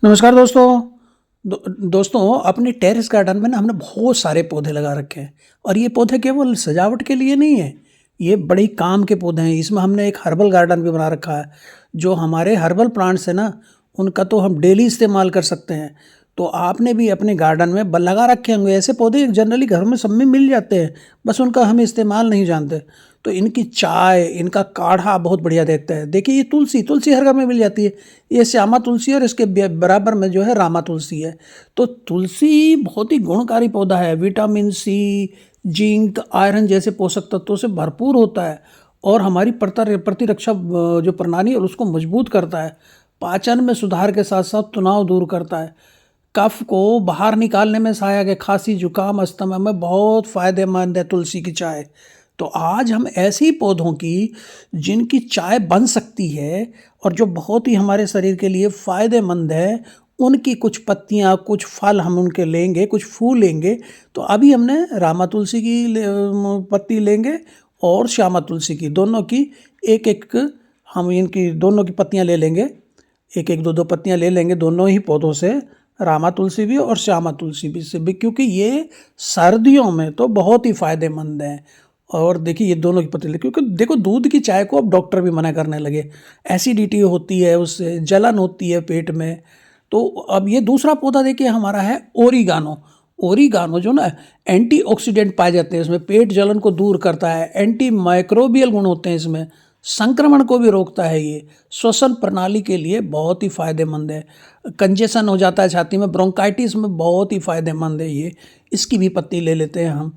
नमस्कार दोस्तों अपने टेरेस गार्डन में ना हमने बहुत सारे पौधे लगा रखे हैं। और ये पौधे केवल सजावट के लिए नहीं है, ये बड़े ही काम के पौधे हैं। इसमें हमने एक हर्बल गार्डन भी बना रखा है। जो हमारे हर्बल प्लांट्स है ना, उनका तो हम डेली इस्तेमाल कर सकते हैं। तो आपने भी अपने गार्डन में लगा रखे होंगे ऐसे पौधे, जनरली घर में सब में मिल जाते हैं, बस उनका हम इस्तेमाल नहीं जानते। तो इनकी चाय, इनका काढ़ा बहुत बढ़िया देखता है। देखिए ये तुलसी तुलसी हर घर में मिल जाती है। ये श्यामा तुलसी और इसके बराबर में जो है रामा तुलसी है। तो तुलसी बहुत ही गुणकारी पौधा है। विटामिन सी, जिंक, आयरन जैसे पोषक तत्वों से भरपूर होता है और हमारी प्रतिरक्षा जो प्रणाली है उसको मजबूत करता है। पाचन में सुधार के साथ साथ तनाव दूर करता है। कफ को बाहर निकालने में सहायक है। खांसी, जुकाम, अस्थमा में बहुत फायदेमंद है तुलसी की चाय। तो आज हम ऐसे ही पौधों की जिनकी चाय बन सकती है और जो बहुत ही हमारे शरीर के लिए फ़ायदेमंद है, उनकी कुछ पत्तियाँ, कुछ फल हम उनके लेंगे, कुछ फूल लेंगे। तो अभी हमने रामा तुलसी की पत्ती लेंगे और श्यामा तुलसी की, दोनों की एक एक, हम इनकी दोनों की पत्तियाँ ले लेंगे। एक एक दो दो पत्तियाँ ले लेंगे दोनों ही पौधों से, रामा तुलसी भी और श्यामा तुलसी भी से भी, क्योंकि ये सर्दियों में तो बहुत ही फ़ायदेमंद हैं। और देखिए ये दोनों की पत्ती, क्योंकि देखो दूध की चाय को अब डॉक्टर भी मना करने लगे। एसिडिटी होती है, उससे जलन होती है पेट में। तो अब ये दूसरा पौधा देखिए हमारा है ओरिगानो। ओरिगानो जो ना एंटीऑक्सीडेंट पाए जाते हैं इसमें, पेट जलन को दूर करता है। एंटी माइक्रोबियल गुण होते हैं इसमें, संक्रमण को भी रोकता है। ये श्वसन प्रणाली के लिए बहुत ही फायदेमंद है। कंजेशन हो जाता है छाती में, ब्रोंकाइटिस में बहुत ही फायदेमंद है ये। इसकी भी पत्ती ले लेते हैं हम।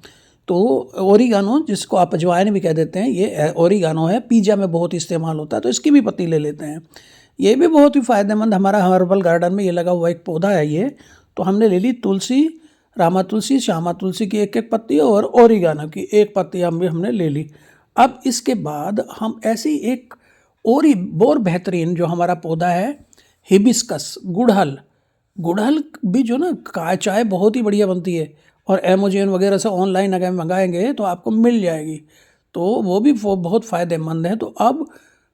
तो ओरिगानो, जिसको आप अजवाइन भी कह देते हैं, ये ओरिगानो है, पिज़्ज़ा में बहुत इस्तेमाल होता है, तो इसकी भी पत्ती ले लेते हैं। ये भी बहुत ही फायदेमंद, हमारा हर्बल गार्डन में ये लगा हुआ एक पौधा है ये। तो हमने ले ली तुलसी, रामा तुलसी, श्यामा तुलसी की एक एक पत्ती और ओरिगानो की एक पत्ती हमने ले ली। अब इसके बाद हम ऐसी एक और ही बहुत बेहतरीन जो हमारा पौधा है, हिबिस्कस, गुड़हल। गुड़हल भी जो ना चाय बहुत ही बढ़िया बनती है। और अमेज़न वगैरह से ऑनलाइन अगर मंगाएंगे तो आपको मिल जाएगी। तो वो भी बहुत फ़ायदेमंद है। तो अब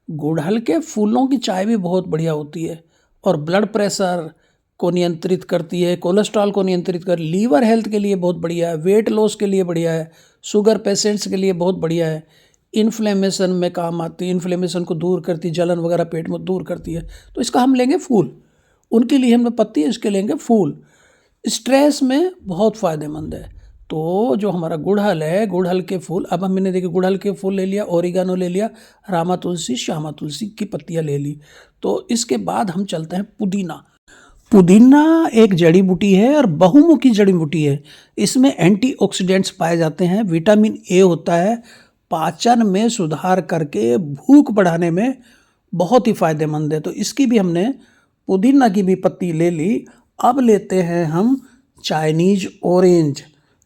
गुड़हल के फूलों की चाय भी बहुत बढ़िया होती है और ब्लड प्रेशर को नियंत्रित करती है, कोलेस्ट्रॉल को नियंत्रित कर, लीवर हेल्थ के लिए बहुत बढ़िया है, वेट लॉस के लिए बढ़िया है, शुगर पेशेंट्स के लिए बहुत बढ़िया है, इन्फ्लेमेशन में काम आती है, इन्फ्लेमेशन को दूर करती, जलन वगैरह पेट में दूर करती है। तो इसका हम लेंगे फूल, उनके लिए हमने पत्ती, इसके लेंगे फूल। स्ट्रेस में बहुत फ़ायदेमंद है। तो जो हमारा गुड़हल है, गुड़हल के फूल, अब हमने देखिए गुड़हल के फूल ले लिया, ओरिगानो ले लिया, रामा तुलसी, श्यामा तुलसी की पत्तियाँ ले ली। तो इसके बाद हम चलते हैं पुदीना। पुदीना एक जड़ी बूटी है और बहुमुखी जड़ी बूटी है। इसमें एंटीऑक्सीडेंट्स पाए जाते हैं, विटामिन ए होता है, पाचन में सुधार करके भूख बढ़ाने में बहुत ही फायदेमंद है। तो इसकी भी हमने, पुदीना की भी पत्ती ले ली। अब लेते हैं हम चाइनीज ऑरेंज।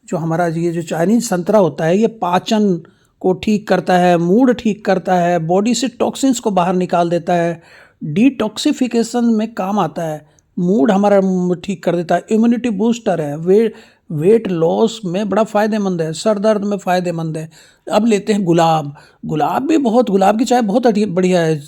जो हमारा ये जो चाइनीज संतरा होता है, ये पाचन को ठीक करता है, मूड ठीक करता है, बॉडी से टॉक्सिन्स को बाहर निकाल देता है, डिटॉक्सिफिकेशन में काम आता है, मूड हमारा ठीक कर देता है, इम्यूनिटी बूस्टर है, वेट लॉस में बड़ा फ़ायदेमंद है, सर दर्द में फ़ायदेमंद है। अब लेते हैं गुलाब। गुलाब की चाय बहुत बढ़िया है,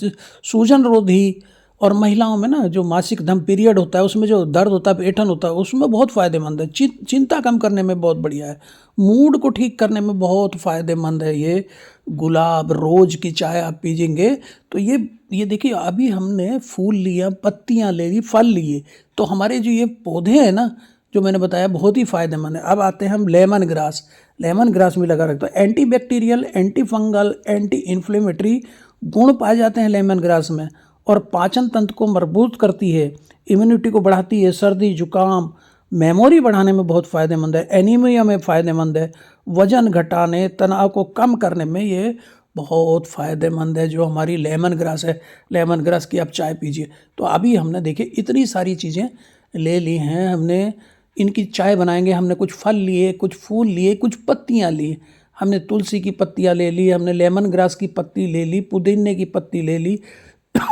सूजन रोधी। और महिलाओं में ना जो मासिक धर्म पीरियड होता है, उसमें जो दर्द होता है, ऐंठन होता है, उसमें बहुत फ़ायदेमंद है। चिंता कम करने में बहुत बढ़िया है, मूड को ठीक करने में बहुत फ़ायदेमंद है ये गुलाब। रोज़ की चाय आप पीजेंगे तो ये देखिए, अभी हमने फूल लिया, पत्तियाँ ले ली, फल लिए। तो हमारे जो ये पौधे हैं ना, जो मैंने बताया, बहुत ही फ़ायदेमंद है। अब आते हैं हम लेमन ग्रास। लेमन ग्रास भी लगा रखता है। Anti bacterial, anti fungal, anti inflammatory गुण पाए जाते हैं लेमन ग्रास में। और पाचन तंत्र को मजबूत करती है, इम्यूनिटी को बढ़ाती है, सर्दी, जुकाम, मेमोरी बढ़ाने में बहुत फ़ायदेमंद है, एनीमिया में फ़ायदेमंद है, वज़न घटाने, तनाव को कम करने में ये बहुत फ़ायदेमंद है। जो हमारी लेमन ग्रास है, लेमन ग्रास की आप चाय पीजिए। तो अभी हमने देखिए इतनी सारी चीज़ें ले ली हैं, हमने इनकी चाय बनाएंगे। हमने कुछ फल लिए, कुछ फूल लिए, कुछ पत्तियाँ ली। हमने तुलसी की पत्तियाँ ले ली, हमने लेमन ग्रास की पत्ती ले ली, पुदीने की पत्ती ले ली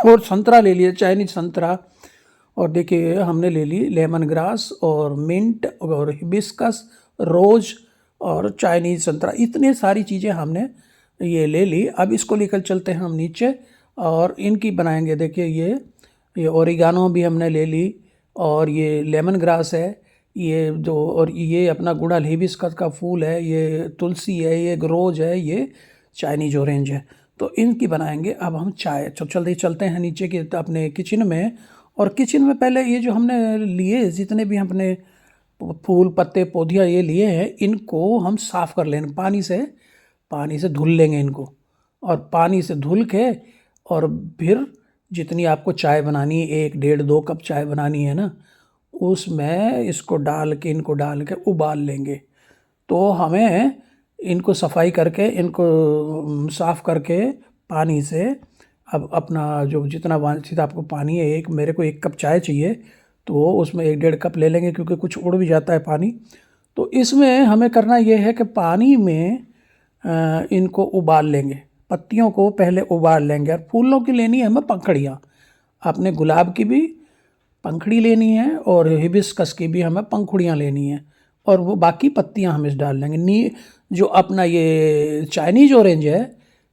और संतरा ले लिया, चाइनीज संतरा। और देखिए हमने ले ली लेमन ग्रास और मिंट और हिबिस्कस, रोज़ और चाइनीज संतरा। इतने सारी चीज़ें हमने ये ले ली। अब इसको लेकर चलते हैं हम नीचे और इनकी बनाएंगे। देखिए ये ओरिगानो भी हमने ले ली, और ये लेमन ग्रास है, ये जो, और ये अपना गुड़हल हिबिस्कस का फूल है, ये तुलसी है, ये रोज है, ये चाइनीज ऑरेंज है। तो इनकी बनाएंगे अब हम चाय। जल्दी चलते हैं नीचे की अपने किचन में। और किचन में पहले ये जो हमने लिए, जितने भी हमने फूल पत्ते पौधियाँ ये लिए हैं, इनको हम साफ़ कर लेंगे पानी से धुल लेंगे इनको। और पानी से धुल के और फिर जितनी आपको चाय बनानी है, 1 1.5 2 कप चाय बनानी है ना, उसमें इनको डाल के उबाल लेंगे। तो हमें इनको सफाई करके, इनको साफ़ करके पानी से, अब अपना जो जितना वांछित आपको पानी है, मेरे को 1 कप चाय चाहिए, तो उसमें 1 1.5 कप ले लेंगे, क्योंकि कुछ उड़ भी जाता है पानी। तो इसमें हमें करना ये है कि पानी में इनको उबाल लेंगे, पत्तियों को पहले उबाल लेंगे। और फूलों की लेनी है हमें पंखुड़ियाँ, आपने गुलाब की भी पंखुड़ी लेनी है और हिबिस्कस की भी हमें पंखुड़ियाँ लेनी है, और वो बाकी पत्तियाँ हम इस डाल लेंगे। जो अपना ये चाइनीज ऑरेंज है,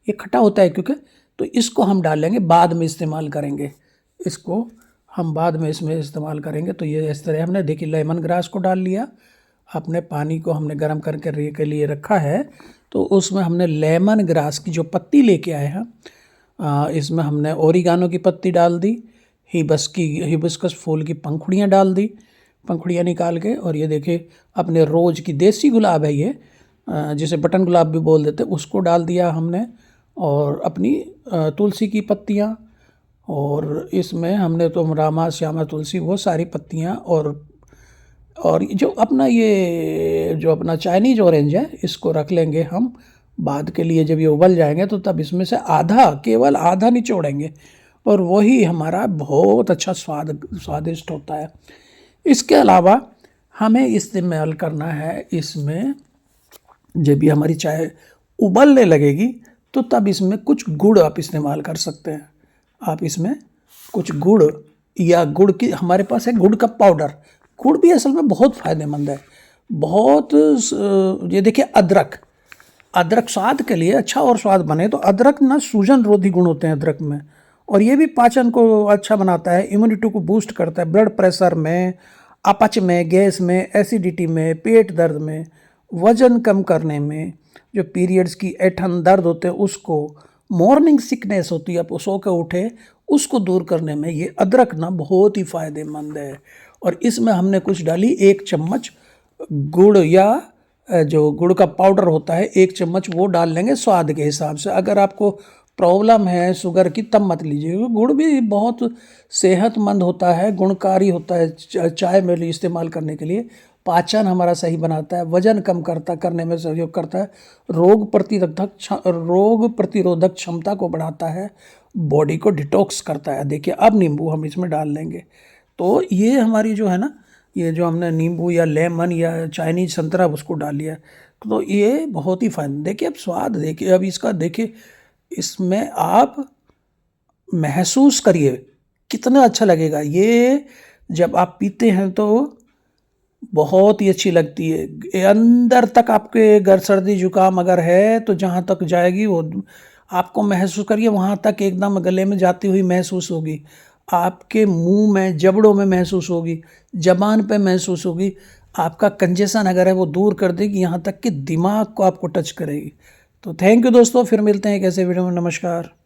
ये खट्टा होता है क्योंकि, तो इसको हम डाल लेंगे, बाद में इस्तेमाल करेंगे इसको, हम बाद में इसमें इस्तेमाल करेंगे। तो ये इस तरह हमने, देखिए, लेमन ग्रास को डाल लिया, अपने पानी को हमने गर्म करके के लिए रखा है, तो उसमें हमने लेमन ग्रास की जो पत्ती लेके आए हैं, इसमें हमने ओरिगानो की पत्ती डाल दी, हिबिस्कस फूल की पंखुड़ियाँ डाल दी, पंखुड़ियाँ निकाल के। और ये देखिए अपने रोज की देसी गुलाब है ये, जिसे बटन गुलाब भी बोल देते, उसको डाल दिया हमने। और अपनी तुलसी की पत्तियाँ, और इसमें हमने तो रामा श्यामा तुलसी, वो सारी पत्तियाँ, और जो अपना चाइनीज ऑरेंज है, इसको रख लेंगे हम बाद के लिए। जब ये उबल जाएंगे तो तब इसमें से केवल आधा निचोड़ेंगे, और वही हमारा बहुत अच्छा स्वादिष्ट होता है। इसके अलावा हमें इस्तेमाल करना है इसमें, जब भी हमारी चाय उबलने लगेगी तो तब इसमें कुछ गुड़ आप इस्तेमाल कर सकते हैं। आप इसमें कुछ गुड़, या गुड़ की, हमारे पास है गुड़ का पाउडर। गुड़ भी असल में बहुत फ़ायदेमंद है, बहुत। ये देखिए अदरक स्वाद के लिए अच्छा, और स्वाद बने तो अदरक ना, सूजन रोधी गुण होते हैं अदरक में, और ये भी पाचन को अच्छा बनाता है, इम्यूनिटी को बूस्ट करता है, ब्लड प्रेशर में, अपच में, गैस में, एसिडिटी में, पेट दर्द में, वज़न कम करने में, जो पीरियड्स की ऐंठन दर्द होते हैं उसको, मॉर्निंग सिकनेस होती है, आप सो के उठे, उसको दूर करने में ये अदरक ना बहुत ही फ़ायदेमंद है। और इसमें हमने कुछ डाली 1 चम्मच गुड़, या जो गुड़ का पाउडर होता है 1 चम्मच, वो डाल लेंगे स्वाद के हिसाब से। अगर आपको प्रॉब्लम है शुगर की तब मत लीजिएगा। गुड़ भी बहुत सेहतमंद होता है, गुणकारी होता है, चाय में इस्तेमाल करने के लिए। पाचन हमारा सही बनाता है, वजन कम करने में सहयोग करता है, रोग प्रतिरोधक क्षमता को बढ़ाता है, बॉडी को डिटॉक्स करता है। देखिए अब नींबू हम इसमें डाल लेंगे। तो ये हमारी जो है ना, ये जो हमने नींबू या लेमन या चाइनीज संतरा उसको डाल लिया, तो ये बहुत ही फायदा। देखिए अब स्वाद देखिए, अब इसका देखिए, इसमें आप महसूस करिए कितना अच्छा लगेगा ये। जब आप पीते हैं तो बहुत ही अच्छी लगती है, अंदर तक आपके अगर सर्दी जुकाम अगर है तो जहाँ तक जाएगी वो आपको महसूस करिए, वहाँ तक एकदम गले में जाती हुई महसूस होगी, आपके मुंह में, जबड़ों में महसूस होगी, जबान पे महसूस होगी। आपका कंजेशन अगर है वो दूर कर देगी, यहाँ तक कि दिमाग को आपको टच करेगी। तो थैंक यू दोस्तों, फिर मिलते हैं एक ऐसे वीडियो में। नमस्कार।